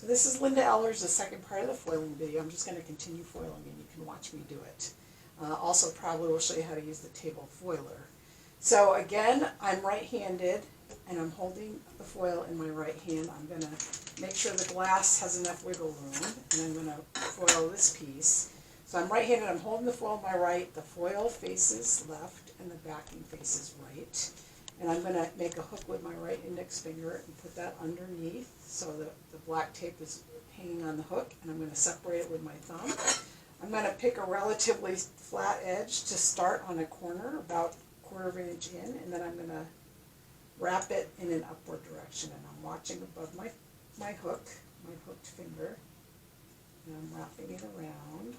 So this is Linda Ellers, the second part of the foiling video. I'm just going to continue foiling and you can watch me do it. Also probably will show you how to use the table foiler. So again, I'm right-handed and I'm holding the foil in my right hand. I'm going to make sure the glass has enough wiggle room and I'm going to foil this piece. So I'm right-handed, I'm holding the foil in my right, the foil faces left and the backing faces right. And I'm going to make a hook with my right index finger and put that underneath so that the black tape is hanging on the hook, and I'm going to separate it with my thumb. I'm going to pick a relatively flat edge to start on a corner, about a quarter of an inch in, and then I'm going to wrap it in an upward direction. And I'm watching above my hook, my hooked finger, and I'm wrapping it around.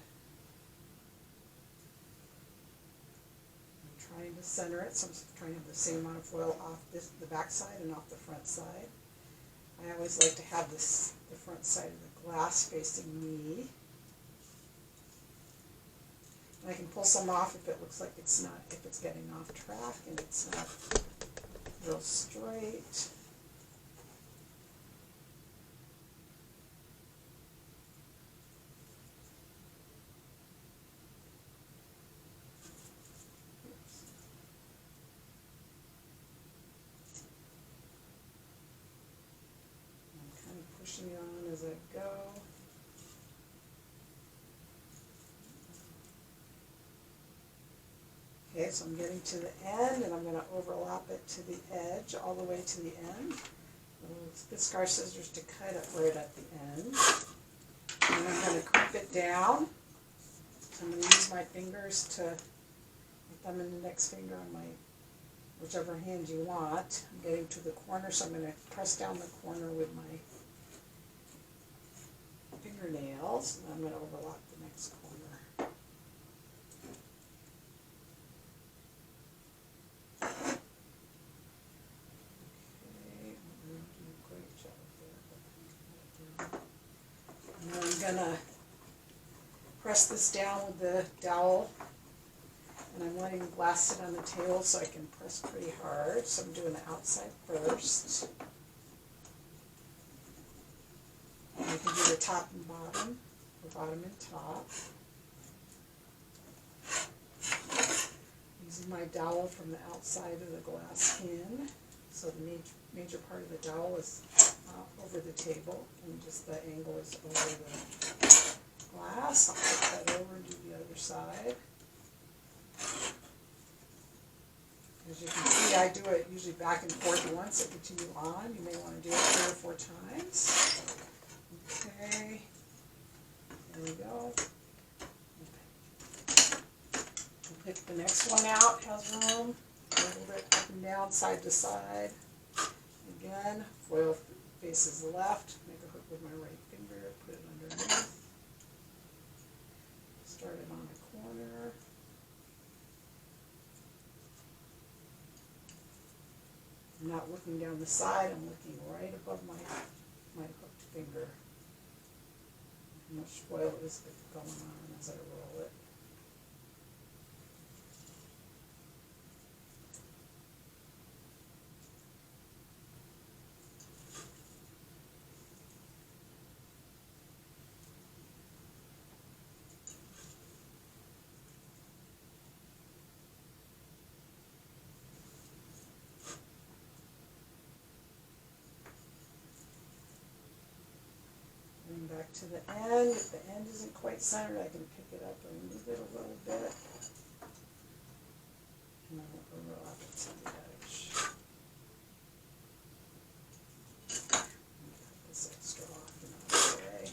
Trying to center it, so I'm trying to have the same amount of foil off the back side and off the front side. I always like to have the front side of the glass facing me. And I can pull some off if it looks like it's getting off track and it's not real straight. Pushing it on as I go. Okay, so I'm getting to the end and I'm going to overlap it to the edge all the way to the end. Get scar scissors to cut it right at the end. And I'm going to crimp it down. So I'm going to use my fingers to, my thumb and index finger on my, whichever hand you want. I'm getting to the corner, so I'm going to press down the corner with my fingernails, and I'm going to overlap the next corner. Okay, I'm going to do a great job there. And then I'm going to press this down with the dowel, and I'm letting the glass sit on the table so I can press pretty hard. So I'm doing the outside first. I can do the top and bottom, or bottom and top. Using my dowel from the outside of the glass in, so the major part of the dowel is over the table, and just the angle is over the glass. I'll flip that over and do the other side. As you can see, I do it usually back and forth once and continue on. You may want to do it 3 or 4 times. Okay, there we go. We'll pick the next one out, has room. Hold it up and down, side to side. Again, foil faces left. Make a hook with my right finger, put it underneath. Start it on a corner. I'm not looking down the side, I'm looking right above my hooked finger. How much foil is going on as I roll it. Back to the end. If the end isn't quite centered, I can pick it up and move it a little bit. And then I'll overlap it to the edge. Cut this extra off and out of the way.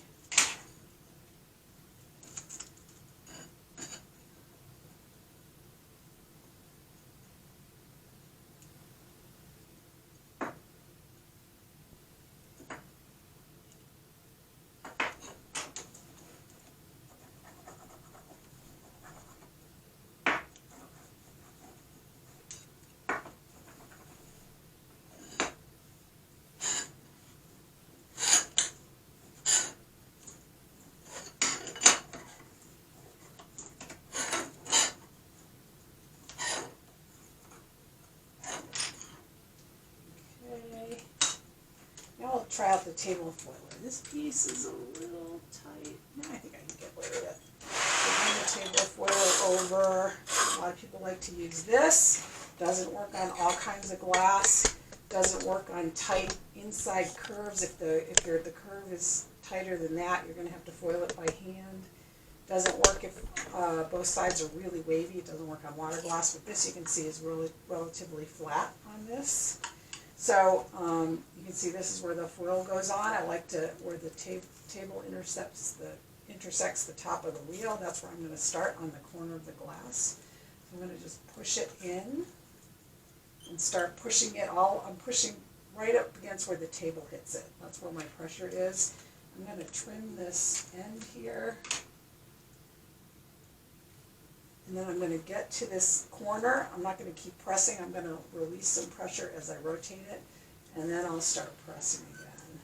try out the table foiler. This piece is a little tight. I think I can get away with it. So bring the table foiler over. A lot of people like to use this. Doesn't work on all kinds of glass. Doesn't work on tight inside curves. If the curve is tighter than that, you're going to have to foil it by hand. Doesn't work if both sides are really wavy. It doesn't work on water glass, but this you can see is really relatively flat on this. So you can see this is where the foil goes on. I like to where the table intersects the top of the wheel. That's where I'm going to start, on the corner of the glass. So I'm going to just push it in and start pushing it all. I'm pushing right up against where the table hits it. That's where my pressure is. I'm going to trim this end here. And then I'm going to get to this corner. I'm not going to keep pressing. I'm going to release some pressure as I rotate it. And then I'll start pressing again.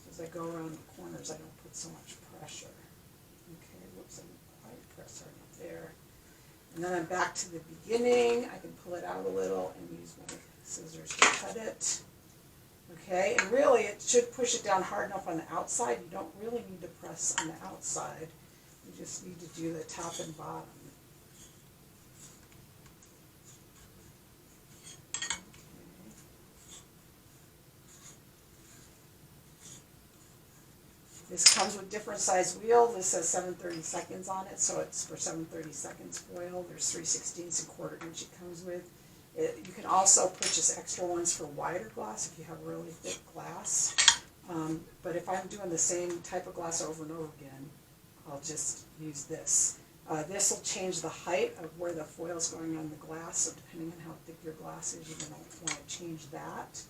So as I go around the corners, I don't put so much pressure. Okay, whoops, I didn't quite press hard enough there. And then I'm back to the beginning. I can pull it out a little and use my scissors to cut it. Okay, and really it should push it down hard enough on the outside. You don't really need to press on the outside. You just need to do the top and bottom. This comes with different size wheel. This says 7/32 on it, so it's for 7/32 foil. There's 3/16 and 1/4 inch it comes with. You can also purchase extra ones for wider glass if you have really thick glass. But if I'm doing the same type of glass over and over again, I'll just use this. This will change the height of where the foil is going on the glass, so depending on how thick your glass is, you're going to want to change that.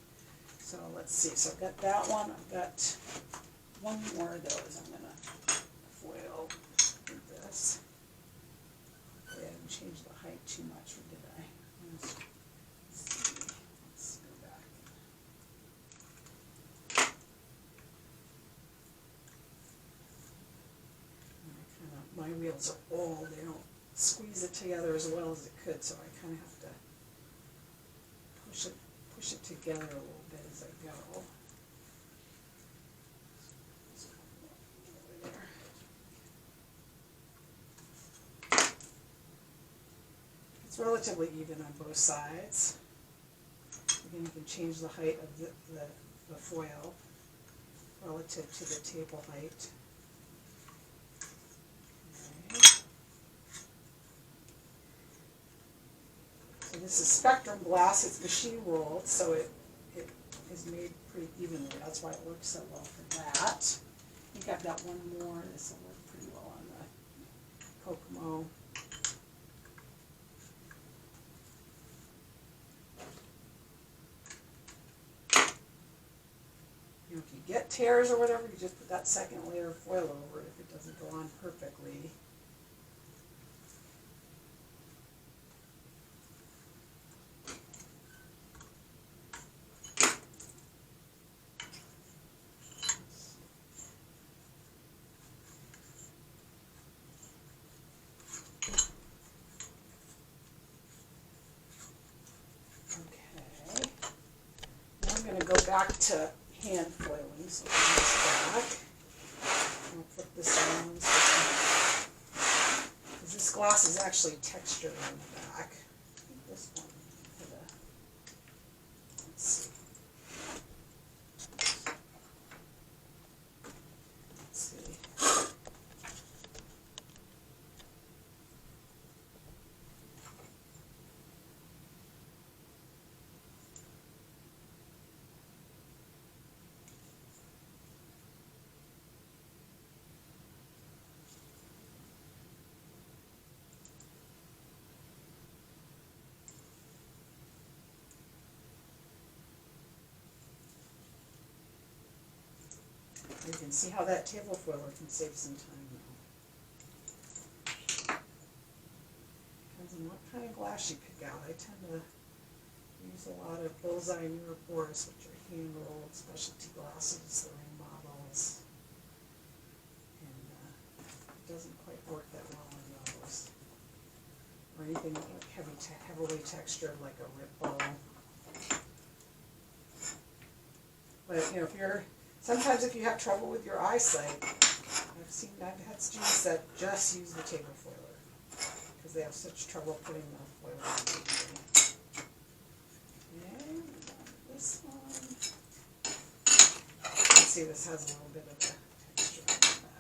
So let's see. So I've got that one. I've got one more of those. I'm going to foil with this. I didn't change the height too much, or did I? Let's see. Let's go back. My wheels are old. They don't squeeze it together as well as it could, so I kind of have to push it together a little bit as I go. It's relatively even on both sides. Again, you can change the height of the foil relative to the table height. Okay. So this is spectrum glass. It's machine rolled, so it is made pretty evenly. That's why it works so well for that. I think I've got one more. This will work pretty well on the Kokomo. If you get tears or whatever, you just put that second layer of foil over it if it doesn't go on perfectly. Okay. Now I'm going to go back to hand foiling, so I'll put this back. I'll flip this around because this glass is actually textured on the back. I think this one, let's see. Let's see. You can see how that table foiler can save some time now. Depends on what kind of glass you pick out. I tend to use a lot of bullseye Boris, which are hand rolled specialty glasses, the ring models. And it doesn't quite work that well on those. Or anything like heavily textured like a Ripple. But But, you know, sometimes if you have trouble with your eyesight, I've had students that just use the table foiler because they have such trouble putting the foiler on the TV. Okay, this one. You can see this has a little bit of a texture on the back.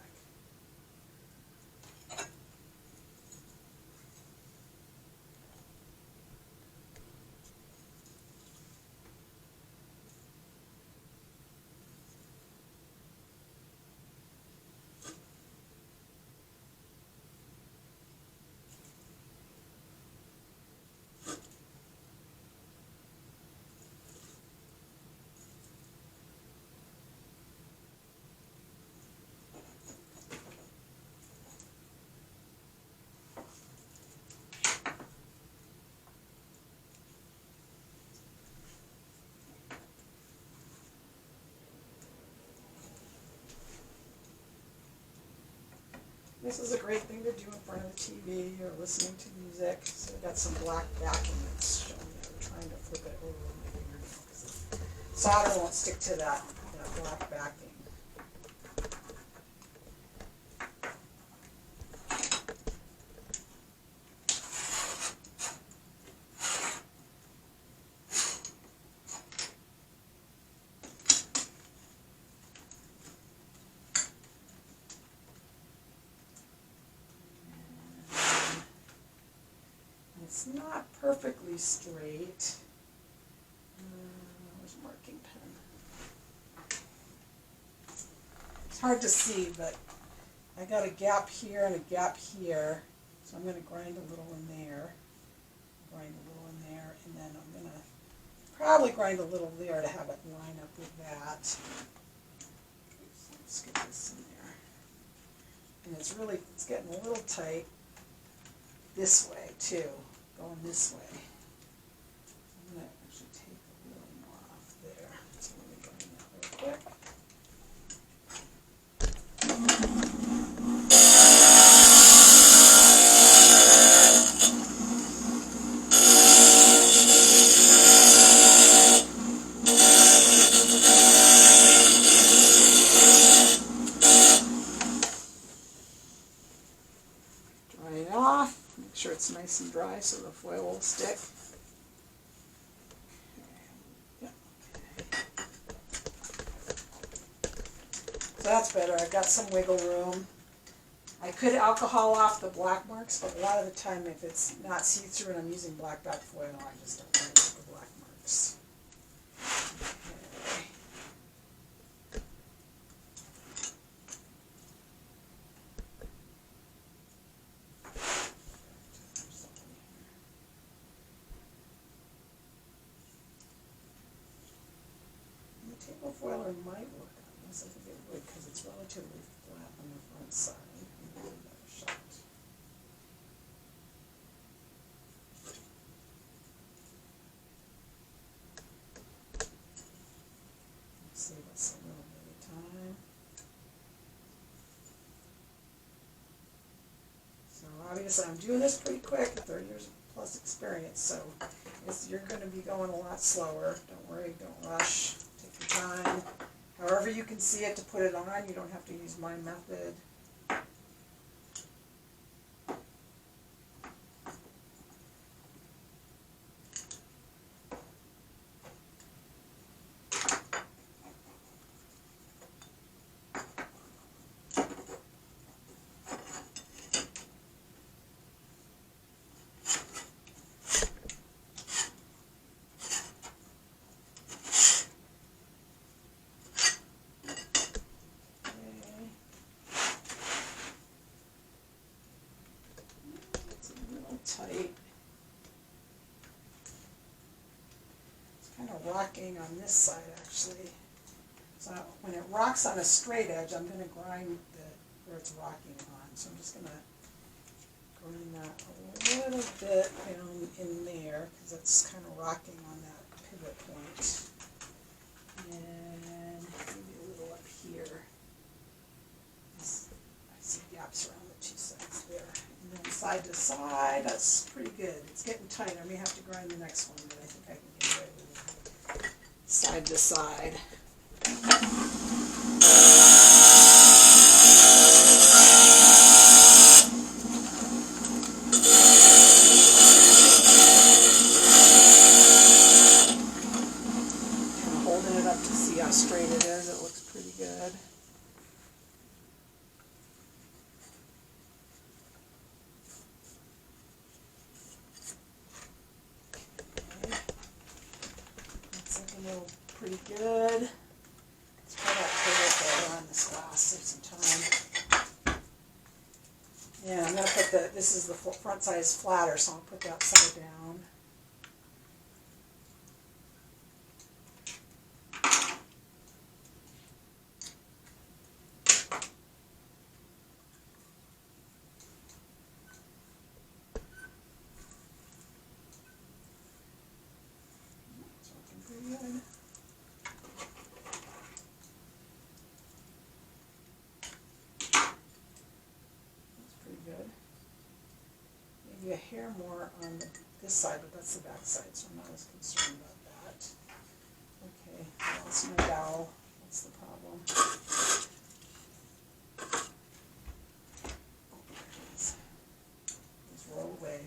This is a great thing to do in front of the TV or listening to music. So I've got some black backing that's showing me. I'm trying to flip it over with my fingernail because the solder won't stick to that black backing. It's not perfectly straight. Where's my marking pen? It's hard to see, but I got a gap here and a gap here, so I'm going to grind a little in there, and then I'm going to probably grind a little there to have it line up with that. Let's get this in there. And it's getting a little tight this way too. Going this way. I'm going to actually take a little more off there. So let me grind that real quick. Dry it off. Make sure it's nice and dry so the foil will stick. Okay. So that's better. I've got some wiggle room. I could alcohol off the black marks, but a lot of the time if it's not see-through and I'm using black back foil, I just don't like the black marks. Table foiler might work on this. I think it would because it's relatively flat on the front side. Another shot. Save us a little bit of time. So obviously I'm doing this pretty quick, 30 years plus experience, so you're going to be going a lot slower. Don't worry, don't rush. Take your time. However you can see it to put it on, you don't have to use my method. Tight. It's kind of rocking on this side actually. So when it rocks on a straight edge, I'm going to grind where it's rocking on. So I'm just going to grind that a little bit down in there because it's kind of rocking on that pivot point. And maybe a little up here. I see gaps around the two sides there. And then side to side, that's pretty good. It's getting tight. I may have to grind the next one, but I think I can get away with it. Side to side. Holding it up to see how straight it is. It looks pretty good. Okay. That's looking pretty good. Let's put that table folder on this glass, save some time. Yeah, I'm going to put this is the front side is flatter, so I'll put that side down. Good. Maybe a hair more on this side, but that's the back side, so I'm not as concerned about that. Okay, well, it's my dowel. That's the problem. Oh, there it is. Just roll away.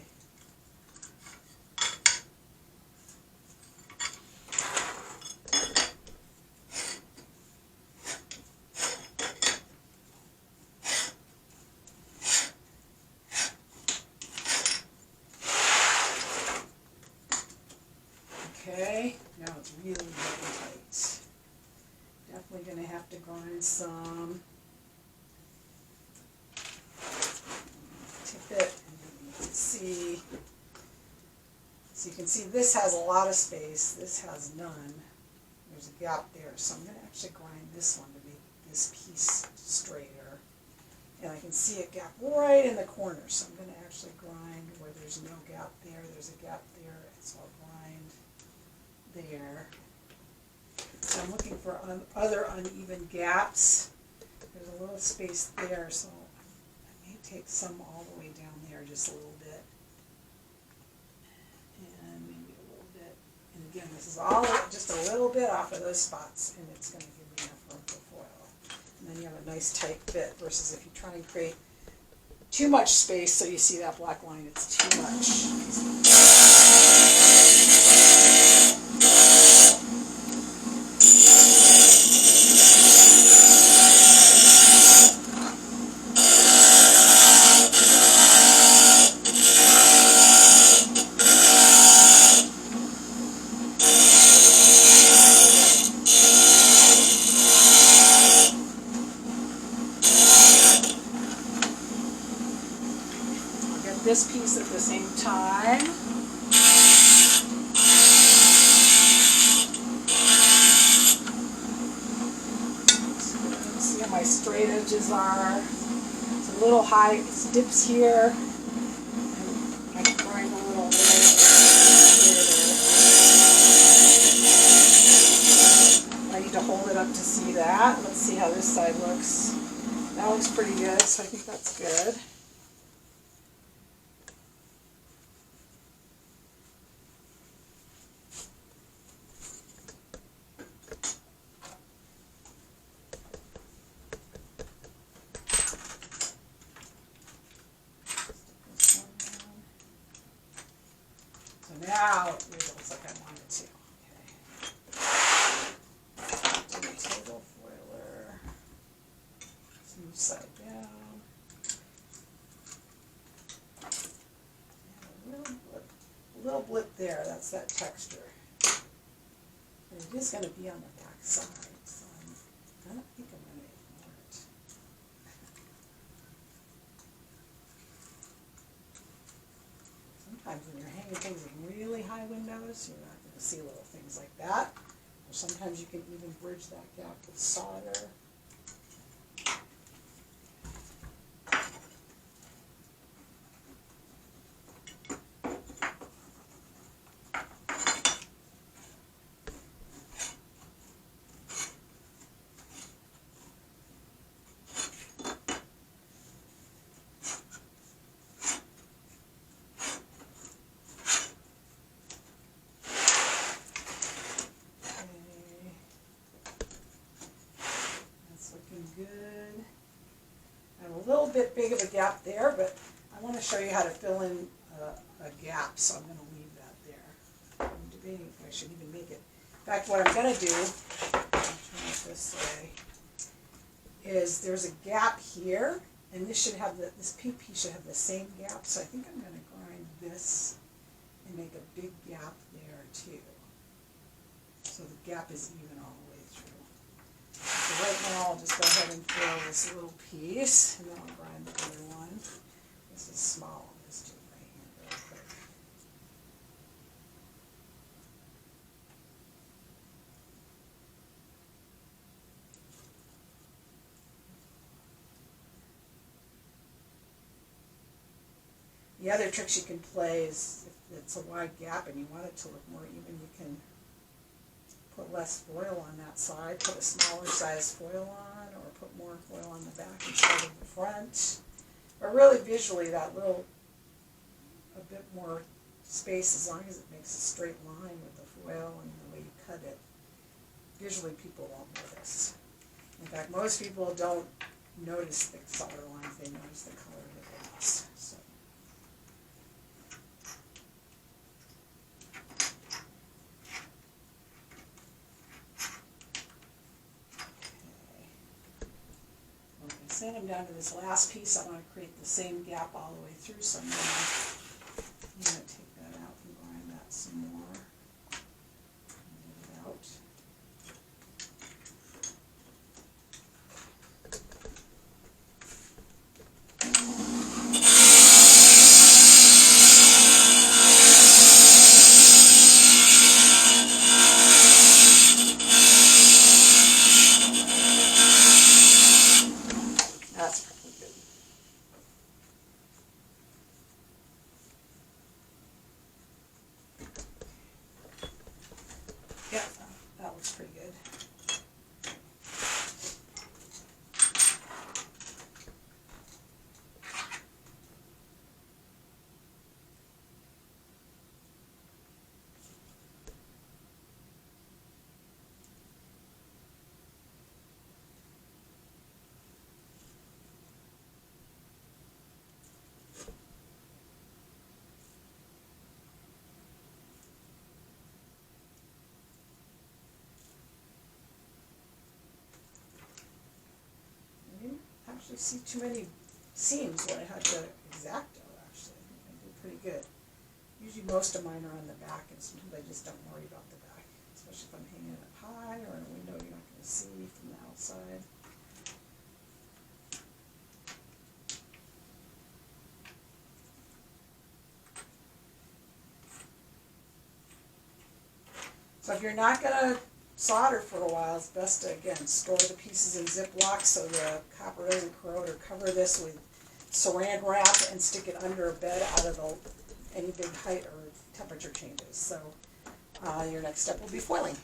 Okay, now it's really tight. Definitely going to have to grind some. Tip it, and you can see. So you can see this has a lot of space. This has none. There's a gap there, so I'm going to actually grind this one to make this piece straighter. And I can see a gap right in the corner, so I'm going to actually grind where there's no gap there. There's a gap there, so I'll grind there. So I'm looking for other uneven gaps. There's a little space there, so I may take some all the way down there just a little bit. And maybe a little bit. And again, this is all just a little bit off of those spots, and it's going to give me enough room for foil. And then you have a nice tight fit versus if you try and create too much space, so you see that black line, it's too much. This piece at the same time. See how my straight edges are. It's a little high, it dips here. And I can grind a little bit. I need to hold it up to see that. Let's see how this side looks. That looks pretty good, so I think that's good. Now it really looks like I want it to. Okay. Do the table foiler. Smooth side down. And a little blip there. That's that texture. And it is going to be on the back side, so I don't think I'm going to ignore it. Sometimes when you're hanging things in really high windows, you're not going to see little things like that. Or sometimes you can even bridge that gap with solder. good. I have a little bit big of a gap there, but I want to show you how to fill in a gap, so I'm going to leave that there. I'm debating if I should even make it. In fact, what I'm going to do, I'll turn it this way, is there's a gap here, and this should have this pink piece should have the same gap, so I think I'm going to grind this and make a big gap there too. So the gap is even all the way through. So right now I'll just go ahead and fill this little piece, and then I'll grind the other one. This is small, I'll just do it by hand real quick. The other tricks you can play is if it's a wide gap and you want it to look more even, you can put less foil on that side, put a smaller size foil on, or put more foil on the back instead of the front. But really visually that little, a bit more space, as long as it makes a straight line with the foil and the way you cut it, visually people won't notice. In fact, most people don't notice the solder lines, they notice the color of the glass. So. I'm down to this last piece. I want to create the same gap all the way through, so I'm going to take that out and grind that some more. Get it out. That's pretty good. Yeah, that looks pretty good. Actually see too many seams when I had the X-Acto. Actually, I think I did pretty good. Usually most of mine are on the back, and sometimes I just don't worry about the back, especially if I'm hanging it up high or in a window you're not going to see from the outside. So if you're not going to solder for a while, it's best to, again, store the pieces in Ziploc so the copper doesn't corrode, or cover this with saran wrap and stick it under a bed out of any big height or temperature changes. So your next step will be foiling.